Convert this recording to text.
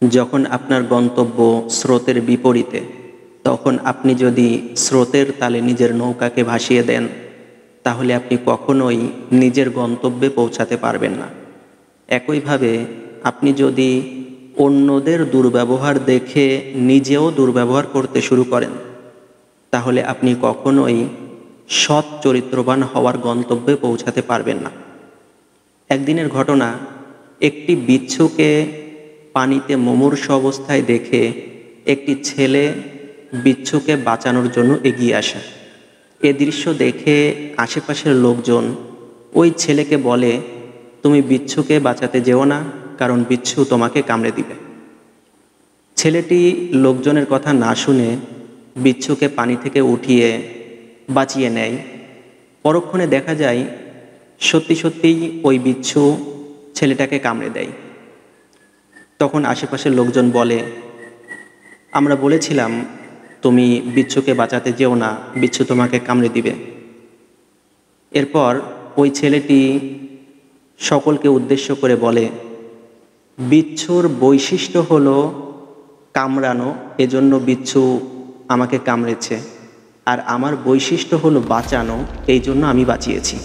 যখন আপনার গন্তব্য স্রোতের বিপরীতে, তখন আপনি যদি স্রোতের তালে নিজের নৌকাকে ভাসিয়ে দেন, তাহলে আপনি কখনোই নিজের গন্তব্যে পৌঁছাতে পারবেন না। একইভাবে আপনি যদি অন্যদের দুর্ব্যবহার দেখে নিজেও দুর্ব্যবহার করতে শুরু করেন, তাহলে আপনি কখনোই সৎ চরিত্রবান হওয়ার গন্তব্যে পৌঁছাতে পারবেন না। একদিনের ঘটনা, একটি বিচ্ছুকে পানিতে মুমূর্ষু অবস্থায় দেখে একটি ছেলে বিচ্ছুকে বাঁচানোর জন্য এগিয়ে আসে। এ দৃশ্য দেখে আশেপাশের লোকজন ওই ছেলেকে বলে, তুমি বিচ্ছুকে বাঁচাতে যেও না, কারণ বিচ্ছু তোমাকে কামড়ে দিবে। ছেলেটি লোকজনের কথা না শুনে বিচ্ছুকে পানি থেকে উঠিয়ে বাঁচিয়ে নেয়। পরক্ষণে দেখা যায় সত্যি সত্যিই ওই বিচ্ছু ছেলেটাকে কামড়ে দেয়। তখন আশেপাশের লোকজন বলে, আমরা বলেছিলাম তুমি বিচ্ছুকে বাঁচাতে যেও না, বিচ্ছু তোমাকে কামড়ে দিবে। এরপর ওই ছেলেটি সকলকে উদ্দেশ্য করে বলে, বিচ্ছুর বৈশিষ্ট্য হলো কামড়ানো, এজন্য বিচ্ছু আমাকে কামড়েছে, আর আমার বৈশিষ্ট্য হলো বাঁচানো, এই জন্য আমি বাঁচিয়েছি।